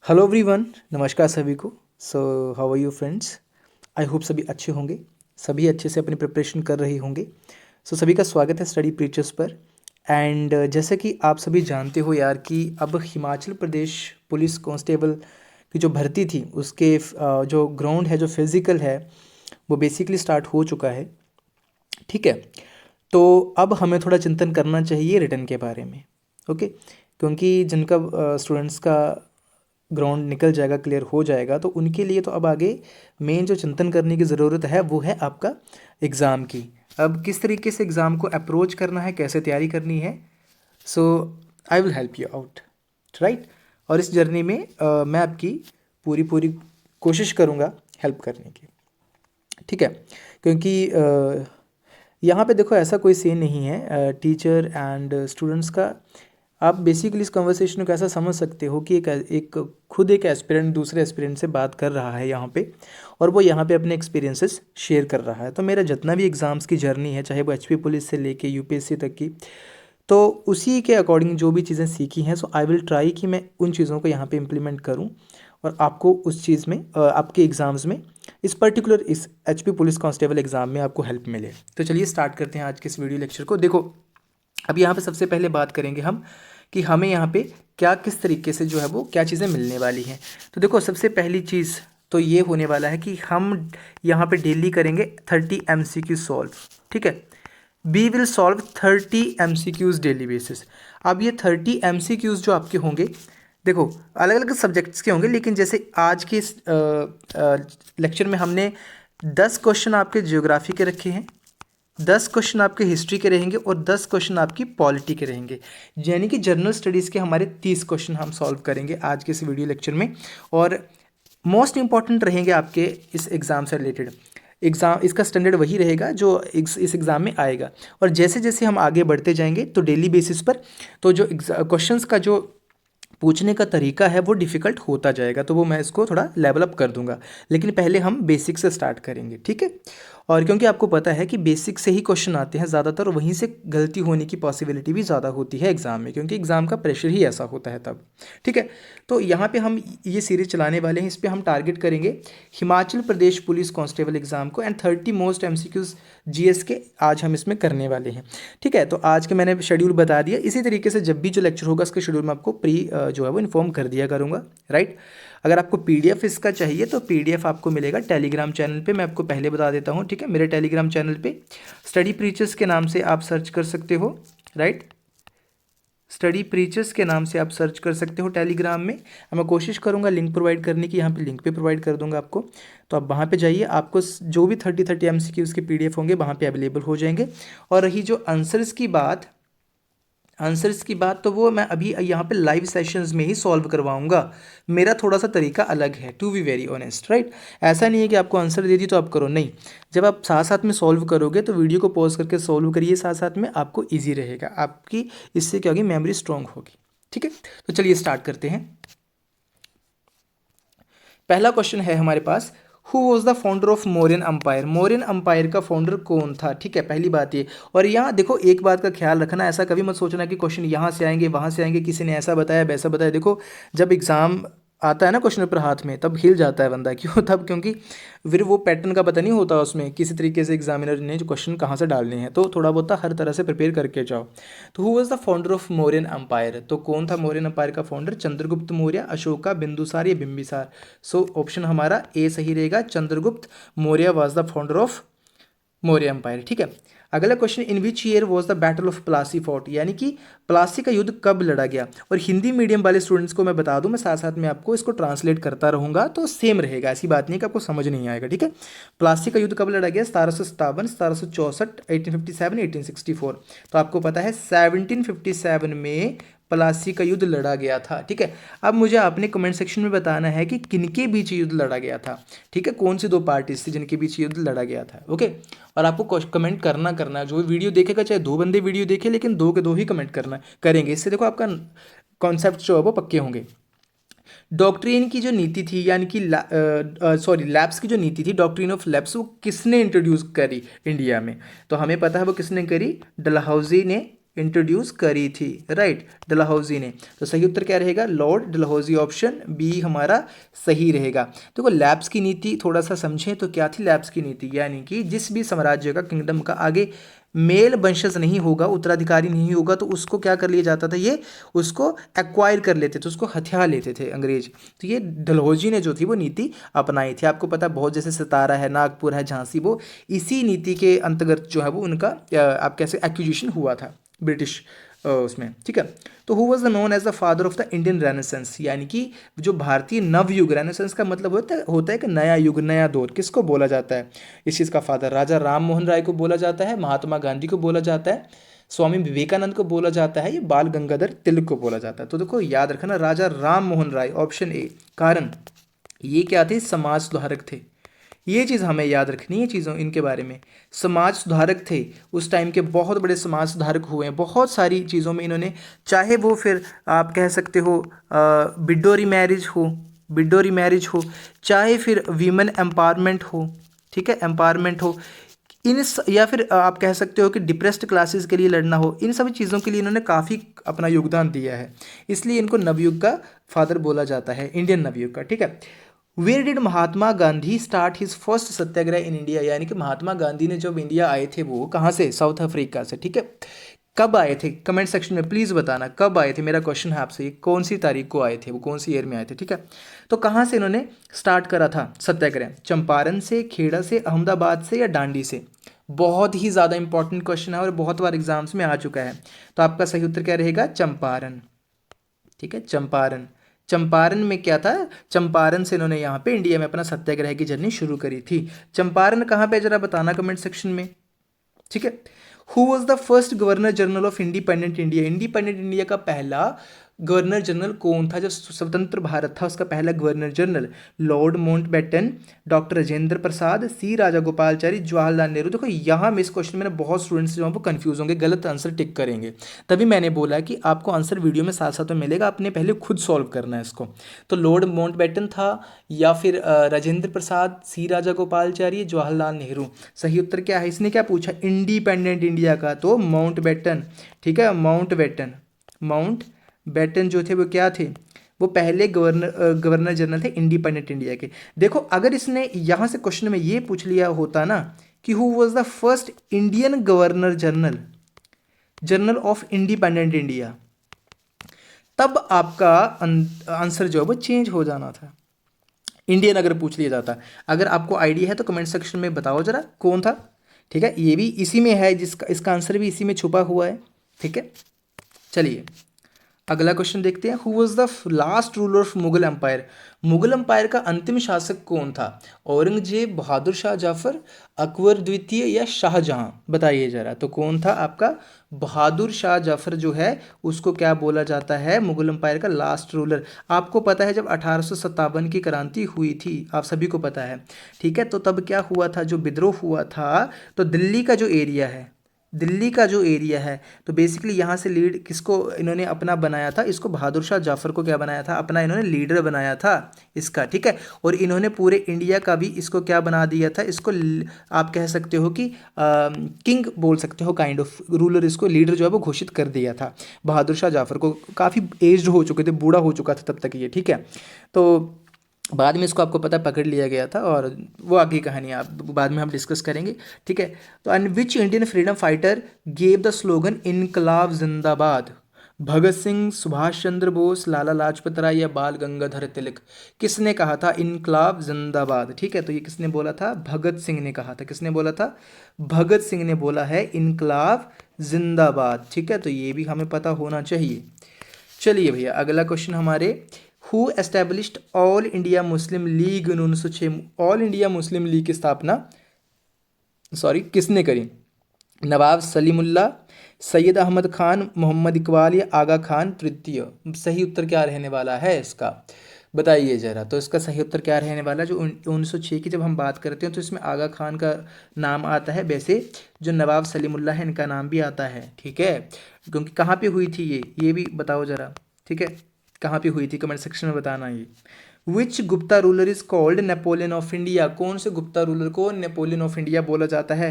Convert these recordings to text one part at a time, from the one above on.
Hello everyone, नमस्कार सभी को। So how are you friends. I hope सभी अच्छे होंगे, सभी अच्छे से अपनी प्रिपरेशन कर रहे होंगे। सभी का स्वागत है स्टडी प्रीचर्स पर। एंड जैसे कि आप सभी जानते हो यार कि अब हिमाचल प्रदेश पुलिस कांस्टेबल की जो भर्ती थी उसके जो ग्राउंड है, जो फिज़िकल है, वो बेसिकली स्टार्ट हो चुका है। ठीक है, तो अब हमें थोड़ा चिंतन करना चाहिए रिटर्न के बारे में। ओके, क्योंकि जिनका स्टूडेंट्स का ग्राउंड निकल जाएगा, क्लियर हो जाएगा, तो उनके लिए तो अब आगे मेन जो चिंतन करने की ज़रूरत है वो है आपका एग्ज़ाम की। अब किस तरीके से एग्ज़ाम को अप्रोच करना है, कैसे तैयारी करनी है। So I will help you out, right. और इस जर्नी में मैं आपकी पूरी पूरी कोशिश करूँगा हेल्प करने की। ठीक है, क्योंकि यहाँ पे देखो ऐसा कोई सीन नहीं है टीचर एंड स्टूडेंट्स का। आप बेसिकली इस कन्वर्सेशन को ऐसा समझ सकते हो कि एक खुद एक एस्पिरेंट दूसरे एस्पिरेंट से बात कर रहा है यहाँ पे, और वो यहाँ पे अपने एक्सपीरियंसेस शेयर कर रहा है। तो मेरा जितना भी एग्ज़ाम्स की जर्नी है, चाहे वो एचपी पुलिस से लेके यूपीएससी तक की, तो उसी के अकॉर्डिंग जो भी चीज़ें सीखी हैं, सो आई विल ट्राई कि मैं उन चीज़ों को यहाँ पे इम्प्लीमेंट करूँ और आपको उस चीज़ में आपके एग्ज़ाम्स में इस पर्टिकुलर इस एचपी पुलिस कांस्टेबल एग्ज़ाम में आपको हेल्प मिले। तो चलिए स्टार्ट करते हैं आज के इस वीडियो लेक्चर को। देखो, अब यहाँ पे सबसे पहले बात करेंगे हम कि हमें यहाँ पे क्या किस तरीके से जो है वो क्या चीज़ें मिलने वाली हैं। तो देखो, सबसे पहली चीज़ तो ये होने वाला है कि हम यहाँ पे डेली करेंगे 30 MCQ सॉल्व। ठीक है, we will solve 30 MCQs daily basis. अब ये 30 MCQs जो आपके होंगे, देखो अलग अलग सब्जेक्ट्स के होंगे, लेकिन जैसे आज के इस लेक्चर में हमने 10 क्वेश्चन आपके ज्योग्राफी के रखे हैं, 10 क्वेश्चन आपके हिस्ट्री के रहेंगे और 10 क्वेश्चन आपकी पॉलिटी के रहेंगे। यानी कि जनरल स्टडीज़ के हमारे 30 क्वेश्चन हम सॉल्व करेंगे आज के इस वीडियो लेक्चर में। और मोस्ट इंपॉर्टेंट रहेंगे आपके इस एग्ज़ाम से रिलेटेड। एग्ज़ाम इसका स्टैंडर्ड वही रहेगा जो इस एग्ज़ाम में आएगा। और जैसे जैसे हम आगे बढ़ते जाएंगे तो डेली बेसिस पर तो जो क्वेश्चंस का जो पूछने का तरीका है वो डिफ़िकल्ट होता जाएगा, तो वो मैं इसको थोड़ा लेवल अप कर दूंगा। लेकिन पहले हम बेसिक से स्टार्ट करेंगे, ठीक है। और क्योंकि आपको पता है कि बेसिक से ही क्वेश्चन आते हैं ज़्यादातर, वहीं से गलती होने की पॉसिबिलिटी भी ज़्यादा होती है एग्ज़ाम में, क्योंकि एग्ज़ाम का प्रेशर ही ऐसा होता है तब। ठीक है, तो यहाँ पे हम ये सीरीज़ चलाने वाले हैं। इस पर हम टारगेट करेंगे Himachal Pradesh police constable exam को, एंड 30 मोस्ट MCQs जीएस के आज हम इसमें करने वाले हैं। ठीक है, तो आज के मैंने शेड्यूल बता दिया। इसी तरीके से जब भी जो लेक्चर होगा उसके शेड्यूल में आपको जो है वो इन्फॉर्म कर दिया करूँगा, राइट। अगर आपको पीडीएफ इसका चाहिए तो पीडीएफ आपको मिलेगा टेलीग्राम चैनल पे। मैं आपको पहले बता देता हूँ, ठीक है। मेरे टेलीग्राम चैनल पे स्टडी प्रीचर्स के नाम से आप सर्च कर सकते हो, राइट। स्टडी प्रीचर्स के नाम से आप सर्च कर सकते हो टेलीग्राम में। मैं कोशिश करूंगा लिंक प्रोवाइड करने की, यहाँ पे लिंक पे प्रोवाइड कर दूंगा आपको। तो आप वहाँ पे जाइए, आपको जो भी 30 MCQs के पीडीएफ होंगे वहाँ पे अवेलेबल हो जाएंगे। और रही जो आंसर्स की बात, तो वो मैं अभी यहाँ पे लाइव सेशंस में ही सॉल्व करवाऊंगा। मेरा थोड़ा सा तरीका अलग है, to be very honest, right. ऐसा नहीं है कि आपको आंसर दे दी तो आप करो, नहीं। जब आप साथ साथ में सॉल्व करोगे तो वीडियो को पॉज करके सॉल्व करिए साथ साथ में, आपको ईजी रहेगा, आपकी इससे क्या होगी, मेमोरी स्ट्रांग होगी। ठीक है, तो चलिए स्टार्ट करते हैं। पहला क्वेश्चन है हमारे पास, who was the founder of Mauryan empire. Mauryan empire का फाउंडर कौन था। ठीक है, पहली बात ये। और यहाँ देखो एक बात का ख्याल रखना, ऐसा कभी मत सोचना कि क्वेश्चन यहाँ से आएंगे वहाँ से आएंगे, किसी ने ऐसा बताया वैसा बताया। देखो, जब एग्ज़ाम आता है ना क्वेश्चन पेपर हाथ में, तब हिल जाता है बंदा। क्यों? तब क्योंकि फिर वो पैटर्न का पता नहीं होता उसमें किसी तरीके से एग्जामिनर ने जो क्वेश्चन कहाँ से डालने हैं। तो थोड़ा बहुत हर तरह से प्रिपेयर करके जाओ। तो who was the founder of Mauryan empire, तो कौन था मौर्यन अम्पायर का फाउंडर। चंद्रगुप्त मौर्य, अशोका, बिंदुसार या बिंबिसार। सो ऑप्शन हमारा ए सही रहेगा, Chandragupta Maurya was the founder of Maurya empire. ठीक है, अगला question, in which year was the battle of Plassey fought, यानी कि प्लासी का युद्ध कब लड़ा गया। और हिंदी मीडियम वाले स्टूडेंट्स को मैं बता दूं, मैं साथ साथ में आपको इसको ट्रांसलेट करता रहूंगा, तो सेम रहेगा, ऐसी बात नहीं कि आपको समझ नहीं आएगा। ठीक है, प्लासी का युद्ध कब लड़ा गया, 1757, 1764, 1857, 1864। तो आपको पता है 1757 में प्लासी का युद्ध लड़ा गया था। ठीक है, अब मुझे आपने कमेंट सेक्शन में बताना है कि किनके बीच युद्ध लड़ा गया था। ठीक है, कौन सी दो पार्टीज थी जिनके बीच युद्ध लड़ा गया था। ओके, और आपको कमेंट करना है, जो वीडियो देखेगा चाहे दो बंदे वीडियो देखे, लेकिन दो के दो ही कमेंट करेंगे। इससे देखो आपका कॉन्सेप्ट जो है वो पक्के होंगे। डॉक्ट्रिन की जो नीति थी, यानी कि लैब्स की जो नीति थी, डॉक्ट्रिन ऑफ लैब्स, वो किसने इंट्रोड्यूस करी इंडिया में। तो हमें पता है वो किसने करी, डलहौजी ने इंट्रोड्यूस करी थी, राइट, डलहौजी ने। तो सही उत्तर क्या रहेगा, लॉर्ड डलहौजी, ऑप्शन बी हमारा सही रहेगा। देखो लैब्स की नीति थोड़ा सा समझें तो क्या थी लैब्स की नीति, यानी कि जिस भी साम्राज्य का, किंगडम का आगे मेल वंशज नहीं होगा, उत्तराधिकारी नहीं होगा, तो उसको क्या कर लिया जाता था, ये उसको एक्वायर कर लेते थे, उसको हथिया लेते थे अंग्रेज। तो ये डलहौजी ने जो थी वो नीति अपनाई थी। आपको पता है बहुत, जैसे सतारा है, नागपुर है, झांसी, वो इसी नीति के अंतर्गत जो है वो उनका आप कैसे एक्विजिशन हुआ था ब्रिटिश उसमें, ठीक है। तो who was the known as the father of the Indian renaissance, यानी कि जो भारतीय नवयुग, रेनेसेंस का मतलब होता है कि नया युग, नया दौर, किसको बोला जाता है इस चीज़ का फादर, राजा राम मोहन राय को बोला जाता है, महात्मा गांधी को बोला जाता है, स्वामी विवेकानंद को बोला जाता है, ये बाल गंगाधर तिलक को बोला जाता है। तो देखो याद रखना, राजा राम मोहन राय, ऑप्शन ए। कारण ये क्या थे, समाज सुधारक थे। ये चीज़ हमें याद रखनी है, चीज़ों इनके बारे में, समाज सुधारक थे, उस टाइम के बहुत बड़े समाज सुधारक हुए हैं, बहुत सारी चीज़ों में इन्होंने, चाहे वो फिर आप कह सकते हो बिडोरी मैरिज हो, बिडोरी मैरिज हो, चाहे फिर वीमेन एम्पावरमेंट हो, ठीक है, एम्पावरमेंट हो, या फिर आप कह सकते हो कि डिप्रेस्ड क्लासेस के लिए लड़ना हो, इन सभी चीज़ों के लिए इन्होंने काफ़ी अपना योगदान दिया है, इसलिए इनको नवयुग का फादर बोला जाता है, इंडियन नवयुग का, ठीक है। Where did Mahatma Gandhi start his first satyagraha in India, यानी कि महात्मा गांधी ने जब इंडिया आए थे वो कहाँ से, साउथ अफ्रीका से, ठीक है। कब आए थे, कमेंट सेक्शन में प्लीज़ बताना कब आए थे, मेरा क्वेश्चन है आपसे, ये कौन सी तारीख को आए थे, वो कौन सी ईयर में आए थे, ठीक है। तो कहाँ से इन्होंने स्टार्ट करा था सत्याग्रह, चंपारण से, खेड़ा से, अहमदाबाद से, या डांडी से। बहुत ही ज़्यादा इंपॉर्टेंट क्वेश्चन है और बहुत बार एग्जाम्स में आ चुका है। तो आपका सही उत्तर क्या रहेगा, चंपारण, ठीक है, चंपारण। चंपारण में क्या था, चंपारण से इन्होंने यहाँ पे इंडिया में अपना सत्याग्रह की जर्नी शुरू करी थी। चंपारण कहाँ पे, जरा बताना कमेंट सेक्शन में, ठीक है। Who was the first governor general of independent India, independent India का पहला गवर्नर जनरल कौन था, जब स्वतंत्र भारत था उसका पहला governor general, Lord Mountbatten, doctor Rajendra Prasad, C Raja Gopalachari, Jawaharlal Nehru. देखो यहाँ में इस क्वेश्चन में ना बहुत स्टूडेंट्स जो हैं वो कंफ्यूज होंगे, गलत आंसर टिक करेंगे, तभी मैंने बोला कि आपको आंसर वीडियो में साथ साथ में मिलेगा, आपने पहले खुद सॉल्व करना है इसको। तो लॉर्ड माउंटबेटन था, या फिर राजेंद्र प्रसाद, सी राजा गोपालचारी, जवाहरलाल नेहरू। सही उत्तर क्या है, इसने क्या पूछा, इंडिपेंडेंट इंडिया का, तो माउंटबेटन, ठीक है, माउंटबेटन, माउंट बेटन जो थे वो क्या थे, वो पहले गवर्नर जनरल थे इंडिपेंडेंट इंडिया के। देखो अगर इसने यहाँ से क्वेश्चन में ये पूछ लिया होता ना कि who was the first Indian governor general, general of independent India, तब आपका आंसर जो है वो चेंज हो जाना था, इंडियन अगर पूछ लिया जाता। अगर आपको आइडिया है तो कमेंट सेक्शन में बताओ जरा कौन था, ठीक है। ये भी इसी में है, जिसका इसका आंसर भी इसी में छुपा हुआ है, ठीक है। चलिए अगला क्वेश्चन देखते हैं, who was the last ruler of Mughal empire, Mughal empire का अंतिम शासक कौन था, औरंगजेब, बहादुर शाह जफर, अकबर द्वितीय, या शाहजहां, बताइए जरा। तो कौन था आपका, बहादुर शाह जफर जो है उसको क्या बोला जाता है, मुगल एम्पायर का लास्ट रूलर। आपको पता है जब 1857 की क्रांति हुई थी, आप सभी को पता है, ठीक है, तो तब क्या हुआ था, जो विद्रोह हुआ था, तो दिल्ली का जो एरिया है, दिल्ली का जो एरिया है, तो बेसिकली यहाँ से लीड किसको इन्होंने अपना बनाया था, इसको बहादुर शाह जाफर को क्या बनाया था, अपना इन्होंने लीडर बनाया था इसका, ठीक है। और इन्होंने पूरे इंडिया का भी इसको क्या बना दिया था, इसको आप कह सकते हो कि किंग बोल सकते हो, काइंड ऑफ रूलर, इसको लीडर जो है वो घोषित कर दिया था बहादुर शाह जाफर को। काफ़ी एज्ड हो चुके थे, बूढ़ा हो चुका था तब तक ये, ठीक है। तो बाद में इसको आपको पता पकड़ लिया गया था, और वो आगे कहानी आप बाद में हम डिस्कस करेंगे, ठीक है। तो and which Indian freedom fighter gave the slogan इनकलाब जिंदाबाद, भगत सिंह, सुभाष चंद्र बोस, लाला लाजपत राय, या बाल गंगाधर तिलक, किसने कहा था इनकलाब जिंदाबाद, ठीक है। तो ये किसने बोला था, भगत सिंह ने कहा था, किसने बोला था, भगत सिंह ने बोला है इनकलाब जिंदाबाद, ठीक है। तो ये भी हमें पता होना चाहिए। चलिए भैया अगला क्वेश्चन हमारे, who established all India Muslim league in 1906, all India Muslim league की स्थापना किसने करी, नवाब सलीमुल्लाह, सैयद अहमद खान, मोहम्मद इकबाल, या आगा खान तृतीय। सही उत्तर क्या रहने वाला है इसका, बताइए ज़रा। तो इसका सही उत्तर क्या रहने वाला है, जो 1906 की जब हम बात करते हैं तो इसमें आगा खान का नाम आता है, वैसे जो नवाब सलीमुल्लाह है इनका नाम भी आता है, ठीक है। क्योंकि कहाँ पे हुई थी ये भी बताओ ज़रा, ठीक है, कहाँ पे हुई थी, कमेंट सेक्शन में बताना ये। Which Gupta ruler is called Napoleon of India, कौन से गुप्ता रूलर को नेपोलियन ऑफ इंडिया बोला जाता है।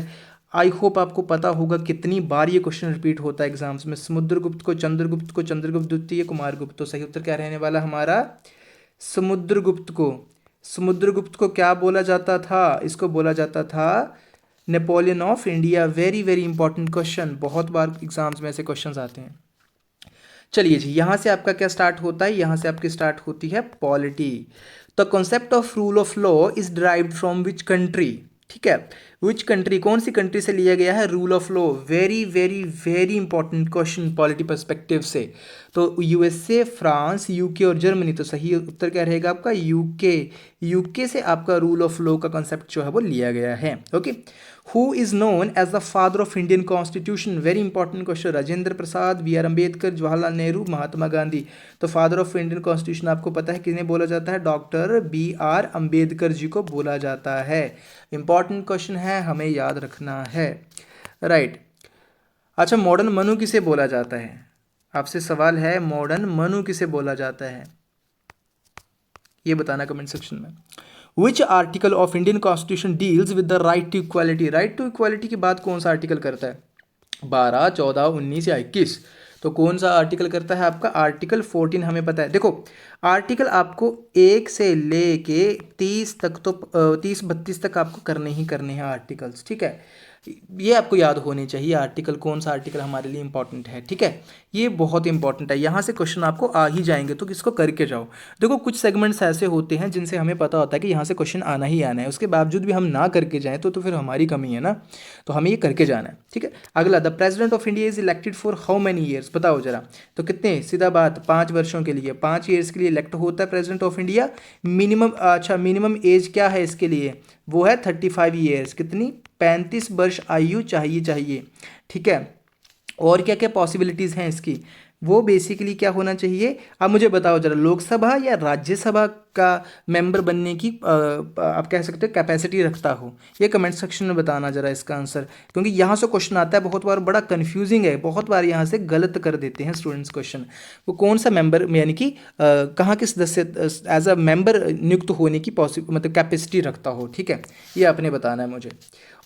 आई होप आपको पता होगा कितनी बार ये क्वेश्चन रिपीट होता है एग्जाम्स में। समुद्रगुप्त को चंद्रगुप्त द्वितीय कुमारगुप्त, तो सही उत्तर क्या रहने वाला हमारा समुद्रगुप्त को। समुद्रगुप्त को क्या बोला जाता था, इसको बोला जाता था Napoleon of India. Very very important question, बहुत बार एग्जाम्स में ऐसे क्वेश्चंस आते हैं। चलिए जी, यहाँ से आपका क्या स्टार्ट होता है, यहाँ से आपकी स्टार्ट होती है polity. The concept of rule of law is derived from which country, ठीक है, विच कंट्री, कौन सी कंट्री से लिया गया है rule of law. Very very very important question polity perspective से। तो यूएसए, फ्रांस, यूके और जर्मनी, तो सही उत्तर क्या रहेगा आपका यूके। यूके से आपका रूल ऑफ लॉ का कॉन्सेप्ट जो है वो लिया गया है। Okay, who is known as the father of Indian constitution, very important question. Rajendra Prasad, B R Ambedkar, Jawaharlal Nehru, Mahatma Gandhi. तो फादर ऑफ इंडियन कॉन्स्टिट्यूशन आपको पता है किन्हें बोला जाता है, doctor B R Ambedkar ji को बोला जाता है। इंपॉर्टेंट क्वेश्चन है, हमें याद रखना है, राइट। अच्छा, मॉडर्न मनु किसे बोला जाता है, आपसे सवाल है, मॉडर्न मनु किसे बोला जाता है, ये बताना कमेंट सेक्शन में। Which article of Indian constitution deals with the right to equality, right to equality की बात कौन सा आर्टिकल करता है, 12, 14, 19 या 21, तो कौन सा आर्टिकल करता है आपका आर्टिकल 14 हमें पता है। देखो, आर्टिकल आपको 1 से लेके 30 तक, तो 30-32 तक आपको करने ही करने हैं आर्टिकल्स, ठीक है। ये आपको याद होने चाहिए आर्टिकल, कौन सा आर्टिकल हमारे लिए इंपॉर्टेंट है, ठीक है। ये बहुत इंपॉर्टेंट है, यहाँ से क्वेश्चन आपको आ ही जाएंगे, तो इसको करके जाओ। देखो, कुछ सेगमेंट्स ऐसे होते हैं जिनसे हमें पता होता है कि यहाँ से क्वेश्चन आना ही आना है, उसके बावजूद भी हम ना करके जाएँ तो फिर हमारी कमी है ना, तो हमें ये करके जाना है, ठीक है। अगला, the president of India is elected for how many years, बताओ जरा। तो कितने, सीधा बात, 5 वर्षों के लिए, 5 ईयर्स के लिए इलेक्ट होता है प्रेसिडेंट ऑफ इंडिया। मिनिमम, अच्छा मिनिमम एज क्या है इसके लिए, वो है 35 ईयर्स, कितनी, 35 वर्ष आयु चाहिए, ठीक है। और क्या क्या पॉसिबिलिटीज़ हैं इसकी, वो बेसिकली क्या होना चाहिए, आप मुझे बताओ जरा, लोकसभा या राज्यसभा का मेंबर बनने की आप कह सकते हो कैपेसिटी रखता हो, ये कमेंट सेक्शन में बताना जरा इसका आंसर, क्योंकि यहाँ से क्वेश्चन आता है बहुत बार, बड़ा कंफ्यूजिंग है, बहुत बार यहाँ से गलत कर देते हैं स्टूडेंट्स क्वेश्चन। वो कौन सा मेंबर, यानी कि कहाँ के सदस्य एज अ मेंबर नियुक्त होने की मतलब कैपेसिटी रखता हो, ठीक है, ये आपने बताना है मुझे।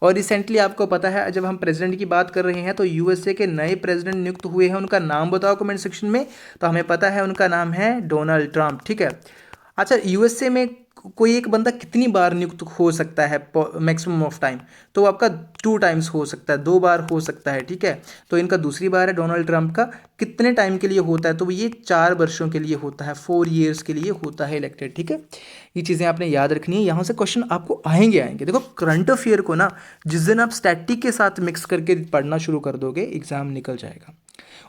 और रिसेंटली आपको पता है, जब हम प्रेसिडेंट की बात कर रहे हैं तो यूएसए के नए प्रेसिडेंट नियुक्त हुए हैं, उनका नाम बताओ कमेंट सेक्शन में। तो हमें पता है उनका नाम है डोनाल्ड ट्रंप, ठीक है। अच्छा, यूएसए में कोई एक बंदा कितनी बार नियुक्त हो सकता है मैक्सिमम ऑफ टाइम, तो आपका 2 टाइम्स हो सकता है, 2 बार हो सकता है, ठीक है। तो इनका दूसरी बार है डोनाल्ड ट्रंप का, कितने टाइम के लिए होता है, तो ये 4 वर्षों के लिए होता है, 4 ईयर्स के लिए होता है इलेक्टेड, ठीक है। ये चीज़ें आपने याद रखनी है, यहाँ से क्वेश्चन आपको आएंगे। देखो, करंट अफेयर को ना जिस दिन आप स्टैटिक के साथ मिक्स करके पढ़ना शुरू कर दोगे, एग्जाम निकल जाएगा।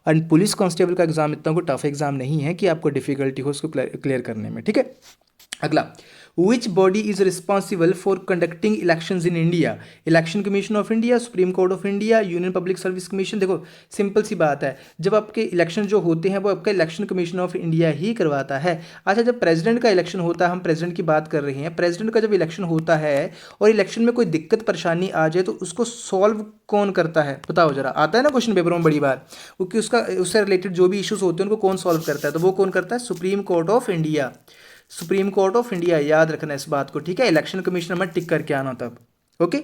एंड पुलिस कांस्टेबल का एग्जाम इतना कोई टफ एग्जाम नहीं है कि आपको डिफिकल्टी हो उसको क्लियर करने में, ठीक है। अगला, which body is responsible for conducting elections in India, election commission of India, supreme court of India, union public service commission. देखो, सिंपल सी बात है, जब आपके इलेक्शन जो होते हैं वो आपका इलेक्शन कमीशन ऑफ इंडिया ही करवाता है। अच्छा, जब प्रेसिडेंट का इलेक्शन होता है, हम प्रेसिडेंट की बात कर रहे हैं, प्रेसिडेंट का जब इलेक्शन होता है और इलेक्शन में कोई दिक्कत परेशानी आ जाए तो उसको सॉल्व कौन करता है, बताओ जरा। आता है ना क्वेश्चन पेपर में बड़ी बार, क्योंकि उसका उससे रिलेटेड जो भी इश्यूज होते हैं उनको कौन सॉल्व करता है, तो वो कौन करता है, supreme court of India. Supreme court of India, याद रखना इस बात को, ठीक है। इलेक्शन कमीशन में टिक करके आना तब, ओके।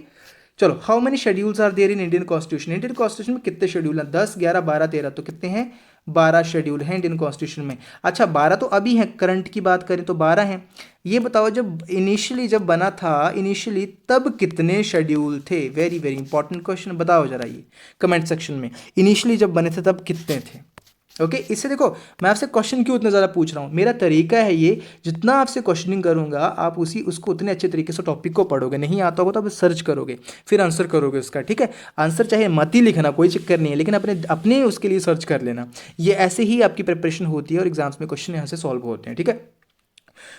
चलो, how many schedules are there in Indian constitution, Indian constitution में कितने शेड्यूल हैं, 10, 11, 12, 13, तो कितने हैं, 12 शेड्यूल हैं इंडियन कॉन्स्टिट्यूशन में। अच्छा, 12 तो अभी हैं, करंट की बात करें तो 12 हैं। ये बताओ, जब इनिशियली जब बना था इनिशियली, तब कितने शेड्यूल थे, वेरी वेरी इंपॉर्टेंट क्वेश्चन, बताओ जरा ये कमेंट सेक्शन में, इनिशियली जब बने थे तब कितने थे, ओके। इससे देखो, मैं आपसे क्वेश्चन क्यों इतना ज़्यादा पूछ रहा हूँ, मेरा तरीका है ये, जितना आपसे क्वेश्चनिंग करूँगा आप उसको उतने अच्छे तरीके से टॉपिक को पढ़ोगे, नहीं आता होगा तो आप सर्च करोगे, फिर आंसर करोगे उसका, ठीक है। आंसर चाहे मत ही लिखना, कोई चक्कर नहीं है, लेकिन अपने अपने उसके लिए सर्च कर लेना। ये ऐसे ही आपकी प्रिपरेशन होती है और एग्जाम्स में क्वेश्चन यहाँ से सॉल्व होते हैं, ठीक है।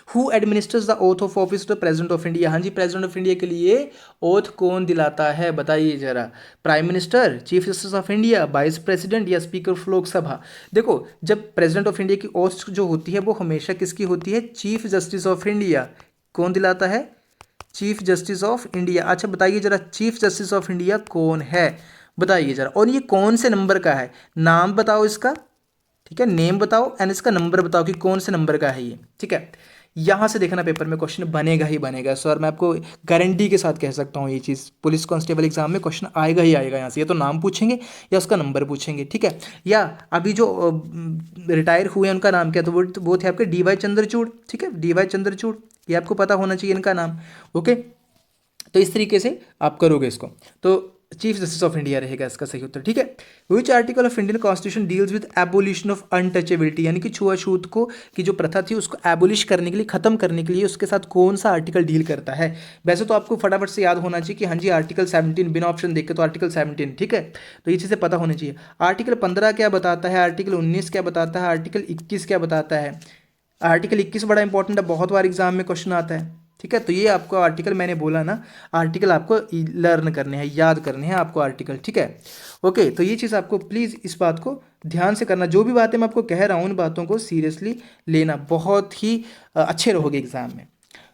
Who administers the oath of office to president of India, हाँ जी, प्रेसिडेंट ऑफ इंडिया के लिए ओथ कौन दिलाता है, बताइए जरा। Prime minister, chief justice of India, vice president या स्पीकर ऑफ लोकसभा। देखो, जब प्रेसिडेंट ऑफ इंडिया की ओथ जो होती है वो हमेशा किसकी होती है, चीफ जस्टिस ऑफ इंडिया। कौन दिलाता है, चीफ जस्टिस ऑफ इंडिया। अच्छा, बताइए जरा, चीफ जस्टिस ऑफ इंडिया कौन है, बताइए जरा, और ये कौन से नंबर का है, नाम बताओ इसका, ठीक है, नेम बताओ एंड इसका नंबर बताओ कि कौन से नंबर का है ये, ठीक है। यहाँ से देखना पेपर में क्वेश्चन बनेगा ही बनेगा सर, मैं आपको गारंटी के साथ कह सकता हूँ ये चीज़। पुलिस कांस्टेबल एग्जाम में क्वेश्चन आएगा ही आएगा यहाँ से, या तो नाम पूछेंगे या उसका नंबर पूछेंगे, ठीक है। या अभी जो रिटायर हुए हैं उनका नाम क्या, तो वो थे आपके डी वाई चंद्रचूड़, ठीक है, डी वाई चंद्रचूड़, ये आपको पता होना चाहिए इनका नाम। ओके, तो इस तरीके से आप करोगे इसको, तो चीफ जस्टिस ऑफ इंडिया रहेगा इसका सही उत्तर, ठीक है। विच article of Indian constitution deals with abolition of untouchability, यानी कि छुआछूत को की जो प्रथा थी उसको एबोलिश करने के लिए, खत्म करने के लिए उसके साथ कौन सा आर्टिकल डील करता है। वैसे तो आपको फटाफट से याद होना चाहिए कि हाँ जी आर्टिकल 17, बिना ऑप्शन देखे तो आर्टिकल 17, ठीक है, तो ये चीज़ें पता होनी चाहिए। आर्टिकल 15 क्या बताता है, आर्टिकल 19 क्या बताता है, आर्टिकल 21 क्या बताता है। आर्टिकल 21 बड़ा इंपॉर्टेंट है, बहुत बार एग्जाम में क्वेश्चन आता है, ठीक है। तो ये आपको आर्टिकल मैंने बोला ना, आर्टिकल आपको लर्न करने हैं, याद करने हैं आपको आर्टिकल, ठीक है। ओके, तो ये चीज़ आपको प्लीज़ इस बात को ध्यान से करना, जो भी बातें मैं आपको कह रहा हूँ उन बातों को सीरियसली लेना, बहुत ही अच्छे रहोगे एग्जाम में।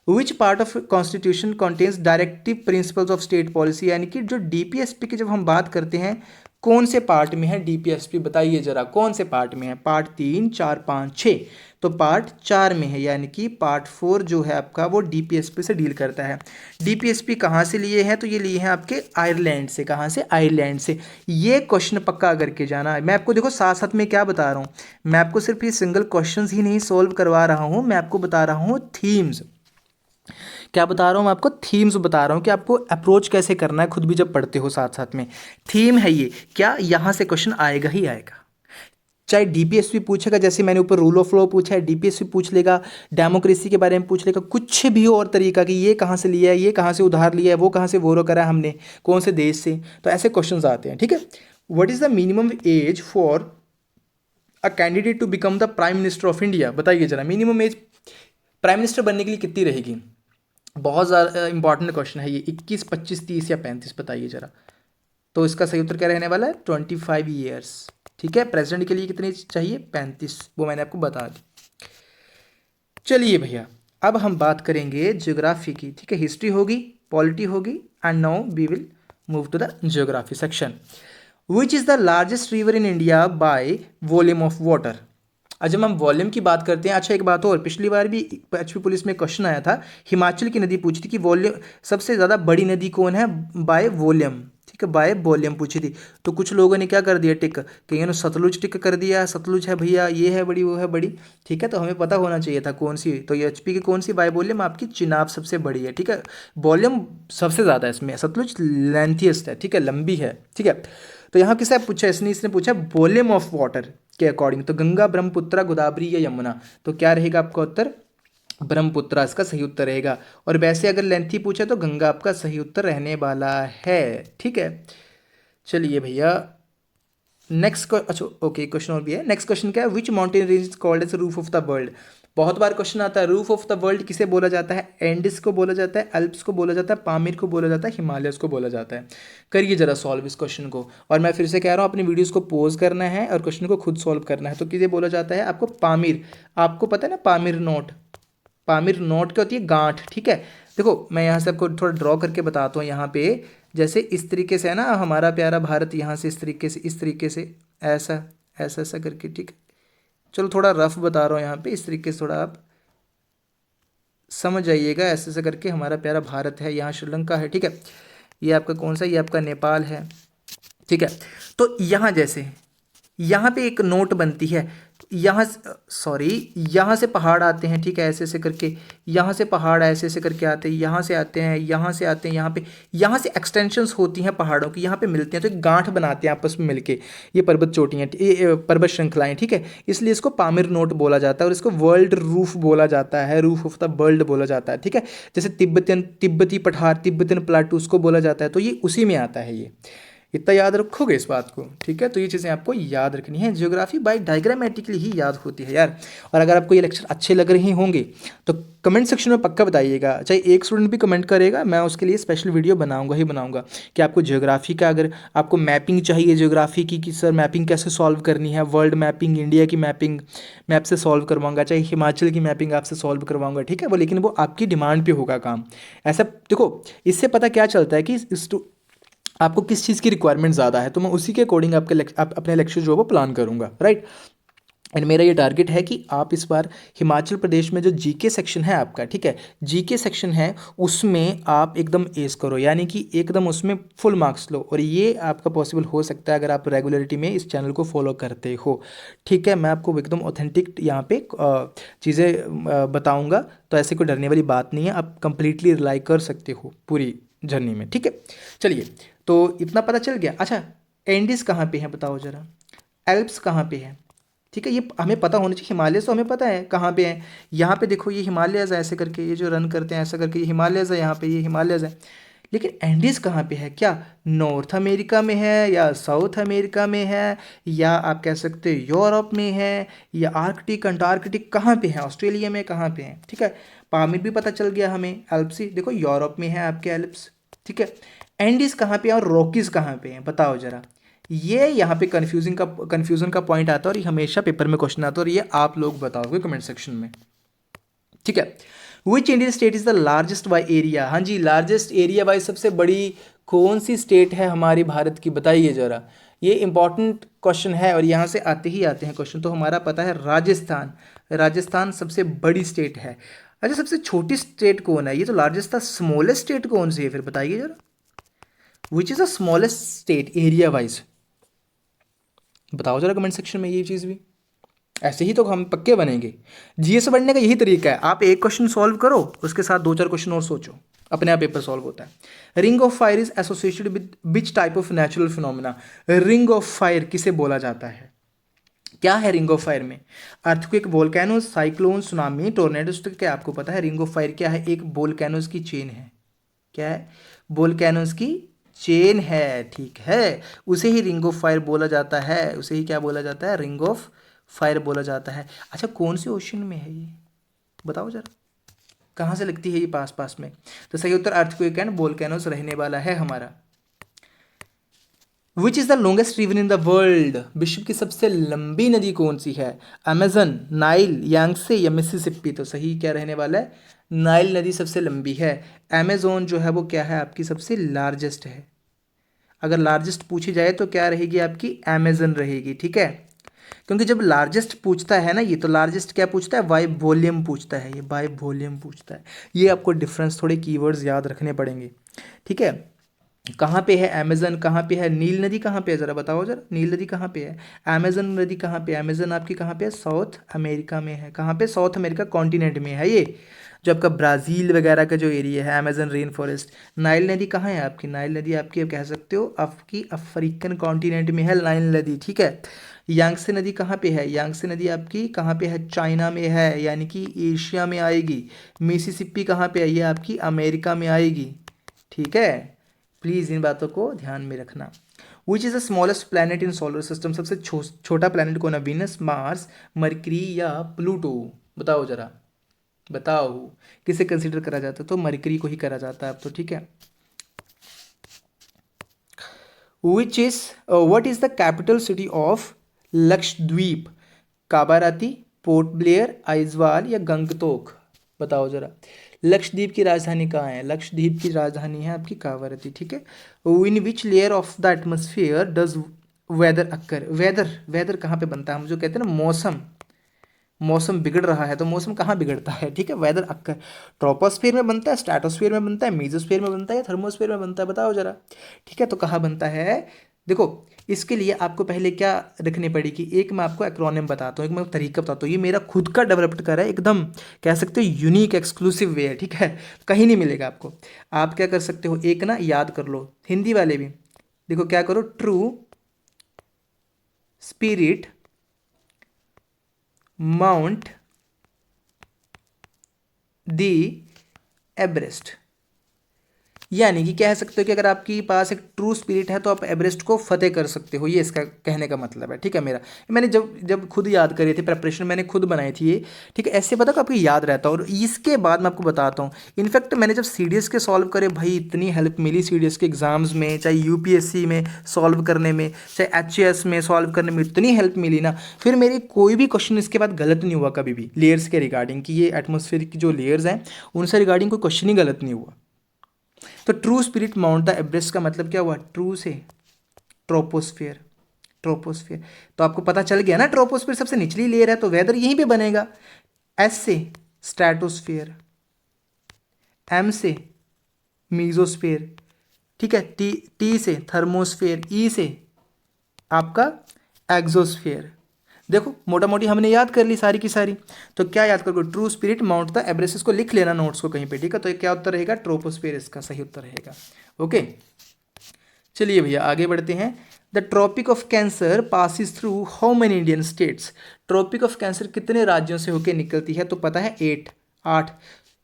Which part of constitution contains directive principles of state policy, यानी कि जो डीपीएसपी की जब हम बात करते हैं कौन से पार्ट में है डीपीएसपी, बताइए जरा कौन से पार्ट में है। पार्ट 3, 4, 5, 6, तो पार्ट 4 में है, यानी कि पार्ट 4 जो है आपका वो डीपीएसपी से डील करता है। डीपीएसपी कहाँ से लिए हैं, तो ये लिए हैं आपके आयरलैंड से। कहाँ से, आयरलैंड से। ये क्वेश्चन पक्का करके जाना है। मैं आपको देखो साथ साथ में क्या बता रहा हूँ, मैं आपको सिर्फ ये सिंगल क्वेश्चन ही नहीं सोल्व करवा रहा हूँ, मैं आपको बता रहा हूँ थीम्स। क्या बता रहा हूँ मैं आपको, थीम्स बता रहा हूँ कि आपको अप्रोच कैसे करना है, खुद भी जब पढ़ते हो साथ साथ में। थीम है ये, क्या यहाँ से क्वेश्चन आएगा ही आएगा, चाहे डीपीएसपी पूछेगा, जैसे मैंने ऊपर रूल ऑफ लॉ पूछा है, डीपीएसपी पूछ लेगा, डेमोक्रेसी के बारे में पूछ लेगा, कुछ भी हो और तरीका कि ये कहाँ से लिया है, ये कहाँ से उधार लिया है, वो कहाँ से बोरो करा है हमने, कौन से देश से, तो ऐसे क्वेश्चंस आते हैं, ठीक है। What is the minimum age for a candidate to become the prime minister of India, बताइए जरा मिनिमम एज प्राइम मिनिस्टर बनने के लिए कितनी रहेगी। बहुत ज़्यादा इंपॉर्टेंट क्वेश्चन है ये, 21, 25, 30 या 35, बताइए जरा। तो इसका सही उत्तर क्या रहने वाला है, 25 ईयर्स, ठीक है। प्रेसिडेंट के लिए कितनी चाहिए, 35, वो मैंने आपको बता दी। चलिए भैया, अब हम बात करेंगे ज्योग्राफी की, ठीक है। हिस्ट्री होगी, पॉलिटी होगी, and now we will move to the geography section. Which is the largest river in India by volume of water. आज जब हम वॉल्यूम की बात करते हैं, अच्छा एक बात और, पिछली बार भी एचपी पुलिस में क्वेश्चन आया था, हिमाचल की नदी पूछी थी कि वॉल्यूम सबसे ज़्यादा बड़ी नदी कौन है बाय वॉल्यूम, ठीक है, बाय वॉल्यूम पूछी थी। तो कुछ लोगों ने क्या कर दिया, टिक, कहीं ने सतलुज टिक कर दिया, सतलुज है भैया, ये है बड़ी, वो है बड़ी, ठीक है। तो हमें पता होना चाहिए था कौन सी, तो ये एचपी की कौन सी बाय वॉल्यूम, आपकी चिनाब सबसे बड़ी है, ठीक है। वॉल्यूम सबसे ज़्यादा है इसमें, सतलुज लेंथीएस्ट है, ठीक है, लंबी है, ठीक है। तो यहाँ किसने पूछा, इसने पूछा वॉल्यूम ऑफ वाटर के अकॉर्डिंग, तो गंगा, ब्रह्मपुत्र, गोदावरी या यमुना, तो क्या रहेगा आपका उत्तर, ब्रह्मपुत्र इसका सही उत्तर रहेगा। और वैसे अगर लेंथी पूछे तो गंगा आपका सही उत्तर रहने वाला है, ठीक है। चलिए भैया नेक्स्ट, अच्छा ओके, क्वेश्चन और भी है। नेक्स्ट क्वेश्चन क्या है, which mountain range is called as roof of the world. बहुत बार क्वेश्चन आता है, रूफ ऑफ द वर्ल्ड किसे बोला जाता है, एंडिस को बोला जाता है, अल्प्स को बोला जाता है, पामीर को बोला जाता है, हिमालयस को बोला जाता है। करिए जरा सॉल्व इस क्वेश्चन को, और मैं फिर से कह रहा हूँ अपनी वीडियोस को पॉज करना है और क्वेश्चन को खुद सॉल्व करना है। तो किसे बोला जाता है, आपको पामीर, आपको पता है ना पामीर नोट, पामीर नोट क्या होती है, गांठ, ठीक है। देखो मैं यहाँ से आपको थोड़ा ड्रॉ करके बताता हूँ, यहाँ पे जैसे इस तरीके से है ना हमारा प्यारा भारत, यहाँ से इस तरीके से, इस तरीके से, ऐसा ऐसा ऐसा करके, ठीक है। चलो थोड़ा रफ बता रहा हूँ यहाँ पे, इस तरीके से थोड़ा आप समझ जाइएगा, ऐसे ऐसे करके हमारा प्यारा भारत है, यहाँ श्रीलंका है, ठीक है। ये आपका कौन सा, ये आपका नेपाल है, ठीक है। तो यहाँ जैसे यहाँ पे एक नोट बनती है, यहाँ सॉरी यहाँ से पहाड़ आते हैं, ठीक है, ऐसे ऐसे करके, यहाँ से पहाड़ ऐसे ऐसे करके आते हैं, यहाँ से आते हैं, यहाँ से आते हैं, यहाँ पे, यहाँ से एक्सटेंशंस होती हैं पहाड़ों की, यहाँ पे मिलते हैं तो एक गांठ बनाते हैं आपस में मिलके, ये पर्वत चोटियाँ, ये पर्वत श्रृंखलाएँ, ठीक है। इसलिए इसको पामीर नोट बोला जाता है और इसको वर्ल्ड रूफ बोला जाता है, रूफ ऑफ द वर्ल्ड बोला जाता है, ठीक है। जैसे तिब्बती पठार, तिब्बतन प्लाटू उसको बोला जाता है, तो ये उसी में आता है ये, इतना याद रखोगे इस बात को, ठीक है। तो ये चीज़ें आपको याद रखनी है, ज्योग्राफी बाय डायग्रामेटिकली ही याद होती है यार। और अगर आपको ये लेक्चर अच्छे लग रहे होंगे तो कमेंट सेक्शन में पक्का बताइएगा, चाहे एक स्टूडेंट भी कमेंट करेगा, मैं उसके लिए स्पेशल वीडियो बनाऊंगा ही बनाऊंगा कि आपको ज्योग्राफी का, अगर आपको मैपिंग चाहिए ज्योग्राफी की कि सर मैपिंग कैसे सॉल्व करनी है, वर्ल्ड मैपिंग, इंडिया की मैपिंग मैं आपसे सॉल्व करवाऊंगा, चाहे हिमाचल की मैपिंग आपसे सॉल्व करवाऊंगा, ठीक है वो, लेकिन वो आपकी डिमांड पे होगा काम। ऐसा देखो, इससे पता क्या चलता है कि आपको किस चीज़ की रिक्वायरमेंट ज़्यादा है, तो मैं उसी के अकॉर्डिंग अपने लेक्चर जो है वो प्लान करूँगा, राइट। एंड मेरा ये टारगेट है कि आप इस बार हिमाचल प्रदेश में जो जीके सेक्शन है आपका, ठीक है, जीके सेक्शन है उसमें आप एकदम एस करो, यानी कि एकदम उसमें फुल मार्क्स लो। और ये आपका पॉसिबल हो सकता है अगर आप रेगुलरिटी में इस चैनल को फॉलो करते हो, ठीक है। मैं आपको एकदम ऑथेंटिक यहाँ पे चीज़ें बताऊँगा, तो ऐसे कोई डरने वाली बात नहीं है, आप कंप्लीटली रिलाई कर सकते हो पूरी जर्नी में, ठीक है। चलिए, तो इतना पता चल गया। अच्छा, एंडीज कहाँ पे हैं बताओ ज़रा, एल्प्स कहाँ पे है, ठीक है, ये हमें पता होना चाहिए। हिमालयस तो हमें पता है कहाँ पे है, यहाँ पे देखो ये हिमालयस है, ऐसे करके ये जो रन करते हैं ऐसा करके ये हिमालयस है, यहाँ पे ये हिमालयस है। लेकिन एंडीज कहाँ पे है, क्या नॉर्थ अमेरिका में है या साउथ अमेरिका में है, या आप कह सकते हो यूरोप में है, या आर्कटिक अंटार्कटिक कहाँ पे है, ऑस्ट्रेलिया में कहाँ पे है, ठीक है। पामिर भी पता चल गया हमें, एल्प्स देखो यूरोप में है आपके एल्प्स, ठीक है। एंडीज कहाँ पे है और रॉकीज कहाँ पे है बताओ जरा। ये यहाँ पे कन्फ्यूजन का पॉइंट आता है, और ये हमेशा पेपर में क्वेश्चन आता है, और ये आप लोग बताओगे कमेंट सेक्शन में, ठीक है। Which Indian state is the largest by area, हाँ जी, लार्जेस्ट एरिया बाय सबसे बड़ी कौन सी स्टेट है हमारी भारत की, बताइए जरा। ये इंपॉर्टेंट क्वेश्चन है, और यहाँ से आते ही आते हैं क्वेश्चन। तो हमारा पता है राजस्थान, राजस्थान सबसे बड़ी स्टेट है। अच्छा, सबसे छोटी स्टेट कौन है, ये तो लार्जेस्ट था, स्मॉलेस्ट स्टेट कौन सी है फिर बताइए जरा। Which is the smallest state area wise, बताओ जरा कमेंट सेक्शन में ये चीज़ भी। ऐसे ही तो हम पक्के बनेंगे। जीएस बढ़ने का यही तरीका है, आप एक क्वेश्चन सॉल्व करो, उसके साथ दो चार क्वेश्चन और सोचो, अपने आप पेपर सॉल्व होता है। Ring of fire is associated with which type of natural phenomena, ring of fire किसे बोला जाता है, क्या है रिंग ऑफ फायर में, earthquake, volcanoes, cyclone, tsunami, tornadoes. तो क्या आपको पता है रिंग ऑफ फायर क्या है, एक वोल्केनोज की चेन है, क्या है, वोल्केनोज की चेन है, ठीक है। उसे ही रिंग ऑफ फायर बोला जाता है, उसे ही क्या बोला जाता है, रिंग ऑफ फायर बोला जाता है। अच्छा, कौन से ओशन में है ये बताओ जरा, कहाँ से लगती है ये पास पास में। तो सही उत्तर अर्थक्वेक एंड वोल्केनोज रहने वाला है हमारा। विच is the longest river in the world, विश्व की सबसे लंबी नदी कौन सी है, अमेजन, नाइल, यांगसे या मिसिसिपी। तो सही क्या रहने वाला है, नाइल नदी सबसे लंबी है। अमेजोन जो है वो क्या है आपकी सबसे लार्जेस्ट है, अगर लार्जेस्ट पूछी जाए तो क्या रहेगी आपकी, अमेजन रहेगी, ठीक है। क्योंकि जब लार्जेस्ट पूछता है ना ये, तो लार्जेस्ट क्या पूछता है, बाय वॉल्यूम पूछता है, ये बाय वॉल्यूम पूछता है। ये आपको डिफरेंस थोड़े कीवर्ड्स याद रखने पड़ेंगे, ठीक है। कहाँ पे है अमेजन, कहाँ पे है नील नदी, कहाँ पे है ज़रा बताओ जरा, नील नदी कहाँ पे है, अमेजन नदी कहाँ पे है, अमेजन आपकी कहाँ पे है, साउथ अमेरिका में है, कहाँ पे, साउथ अमेरिका कॉन्टिनेंट में है ये, जो आपका ब्राज़ील वगैरह का जो एरिया है, अमेजन रेन फॉरेस्ट। नाइल नदी कहाँ है आपकी, नाइल नदी आपकी आप कह सकते हो आपकी अफ्रीकन कॉन्टिनेंट में है नाइल नदी, ठीक है। यांगसे नदी कहाँ पे है, यांगसे नदी आपकी कहाँ पे है, चाइना में है, यानी कि एशिया में आएगी। मिसिसिपी कहाँ पे है, ये आपकी अमेरिका में आएगी, ठीक है। प्लीज़ इन बातों को ध्यान में रखना। विच is the smallest planet in solar system, सबसे छोटा प्लैनेट कौन है, वीनस, मार्स, मरकरी या प्लूटो, बताओ जरा, बताओ किसे कंसिडर करा जाता है, तो मरकरी को ही करा जाता है अब तो, ठीक है। Which is what is the capital city of Lakshadweep, Kavaratti, Port Blair, Aizawl या गंगटोक, बताओ जरा। लक्षद्वीप की राजधानी कहाँ है, लक्षद्वीप की राजधानी है आपकी कावारती, ठीक है। In which layer of the atmosphere does weather occur, weather weather कहाँ पे बनता है, हम जो कहते हैं ना मौसम, मौसम बिगड़ रहा है तो मौसम कहाँ बिगड़ता है, ठीक है, वेदर अक्कर ट्रोपोस्फियर में बनता है, स्ट्रेटोस्फियर में बनता है, मेसोस्फियर में बनता है या थर्मोस्फियर में बनता है, बताओ जरा, ठीक है। तो कहाँ बनता है, देखो इसके लिए आपको पहले क्या रखनी पड़ेगी, एक मैं आपको एक्रोनिम बताता हूँ, एक मैं तरीका बताता हूँ, ये मेरा खुद का डेवलप्ड करा है, एकदम कह सकते हो यूनिक एक्सक्लूसिव वे है, ठीक है, कहीं नहीं मिलेगा आपको। आप क्या कर सकते हो, एक ना याद कर लो, हिंदी वाले भी देखो क्या करो, ट्रू स्पिरिट माउंट दी एवरेस्ट, यानी कि कह सकते हो कि अगर आपके पास एक ट्रू स्पिरिट है तो आप एवरेस्ट को फतेह कर सकते हो, ये इसका कहने का मतलब है, ठीक है। मेरा मैंने जब जब खुद याद करी थी, प्रिपरेशन मैंने खुद बनाई थी ये, ठीक है, ऐसे पता कि आपको याद रहता है। और इसके बाद मैं आपको बताता हूँ, इनफैक्ट मैंने जब सीडीएस के सॉल्व करे भाई, इतनी हेल्प मिली सीडीएस के एग्जाम्स में, चाहे यूपीएससी में सॉल्व करने में, चाहे एचएएस में सॉल्व करने में, इतनी हेल्प मिली ना, फिर मेरी कोई भी क्वेश्चन इसके बाद गलत नहीं हुआ कभी भी, लेयर्स के रिगार्डिंग, कि ये एटमोसफेयर की जो लेयर्स हैं उनसे रिगार्डिंग कोई क्वेश्चन ही गलत नहीं हुआ। तो true spirit mount the Everest का मतलब क्या हुआ, ट्रू से ट्रोपोस्फियर, ट्रोपोस्फियर। तो आपको पता चल गया ना, ट्रोपोस्फियर सबसे निचली लेयर है तो वेदर यहीं पे बनेगा। एस से स्ट्रेटोस्फियर, एम से मीजोस्फियर, ठीक है, टी से थर्मोस्फियर, ई से आपका एक्सोस्फियर। देखो मोटा मोटी हमने याद कर ली सारी की सारी। तो क्या याद करोगे, true spirit mount the Everest, इसको लिख लेना नोट्स को कहीं पे, ठीक है। तो ये क्या उत्तर रहेगा, ट्रोपोस्फियर इसका सही उत्तर रहेगा। ओके, चलिए भैया आगे बढ़ते हैं। The tropic of cancer passes through how many Indian states, tropic of cancer कितने राज्यों से होकर निकलती है, तो पता है 8।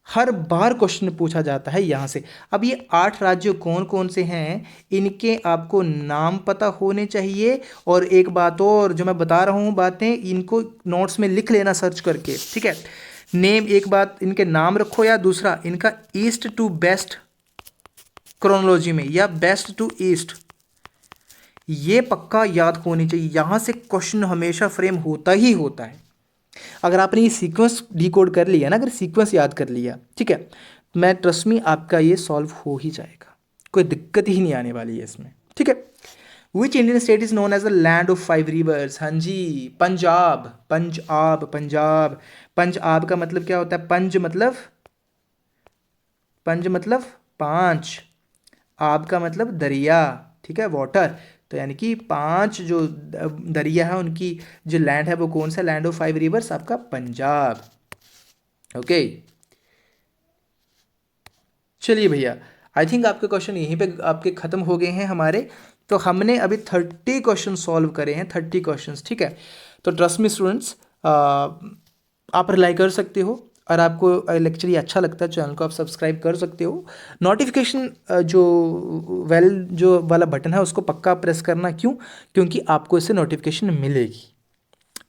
हर बार क्वेश्चन पूछा जाता है यहाँ से। अब ये 8 राज्य कौन कौन से हैं, इनके आपको नाम पता होने चाहिए। और एक बात और, जो मैं बता रहा हूँ बातें, इनको नोट्स में लिख लेना सर्च करके, ठीक है। नेम, एक बात इनके नाम रखो, या दूसरा इनका ईस्ट टू बेस्ट क्रोनोलॉजी में, या बेस्ट टू ईस्ट, ये पक्का याद होनी चाहिए। यहाँ से क्वेश्चन हमेशा फ्रेम होता ही होता है। अगर आपने ये सीक्वेंस डिकोड कर लिया ना, अगर सीक्वेंस याद कर लिया, ठीक है, मैं ट्रस्ट मी आपका ये सॉल्व हो ही जाएगा, कोई दिक्कत ही नहीं आने वाली है इसमें, ठीक है। Which Indian state is known as the land of 5 rivers, हाँ जी, पंजाब। पंजाब, पंजाब, पंजाब का मतलब क्या होता है, पंज मतलब 5, आब का मतलब दरिया, ठीक है, वाटर। तो यानी कि 5 जो दरिया है उनकी जो लैंड है वो कौन सा, लैंड ऑफ 5 रिवर्स, आपका पंजाब। ओके, चलिए भैया, आई थिंक आपके क्वेश्चन यहीं पे आपके ख़त्म हो गए हैं हमारे। तो हमने अभी 30 क्वेश्चन सॉल्व करे हैं, 30 क्वेश्चंस, ठीक है। तो ट्रस्ट मी स्टूडेंट्स, आप रिलाई कर सकते हो। और आपको लेक्चर ये अच्छा लगता है, चैनल को आप सब्सक्राइब कर सकते हो। नोटिफिकेशन जो जो वाला बटन है उसको पक्का प्रेस करना, क्यों, क्योंकि आपको इससे नोटिफिकेशन मिलेगी,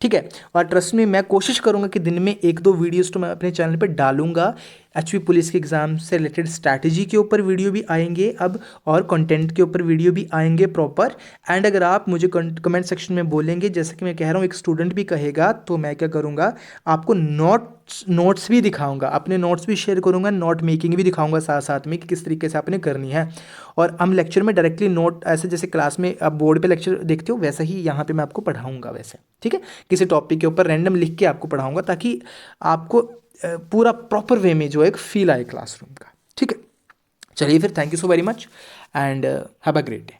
ठीक है। और ट्रस्ट में मैं कोशिश करूंगा कि दिन में 1-2 वीडियोस तो मैं अपने चैनल पे डालूंगा। एचपी पुलिस के एग्ज़ाम से रिलेटेड स्ट्रैटेजी के ऊपर वीडियो भी आएंगे अब, और कंटेंट के ऊपर वीडियो भी आएंगे प्रॉपर। एंड अगर आप मुझे कमेंट सेक्शन में बोलेंगे, जैसे कि मैं कह रहा हूँ एक स्टूडेंट भी कहेगा, तो मैं क्या करूँगा, आपको नोट्स भी दिखाऊंगा, अपने नोट्स भी शेयर करूँगा, नोट मेकिंग भी दिखाऊंगा साथ साथ में कि किस तरीके से आपने करनी है। और हम लेक्चर में डायरेक्टली नोट, ऐसे जैसे क्लास में आप बोर्ड पे लेक्चर देखते हो वैसा ही यहाँ पे मैं आपको पढ़ाऊँगा वैसे, ठीक है। किसी टॉपिक के ऊपर रैंडम लिख के आपको पढ़ाऊँगा, ताकि आपको पूरा प्रॉपर वे में जो एक फील आए क्लासरूम का, ठीक है। चलिए फिर, thank you so very much and have a great day.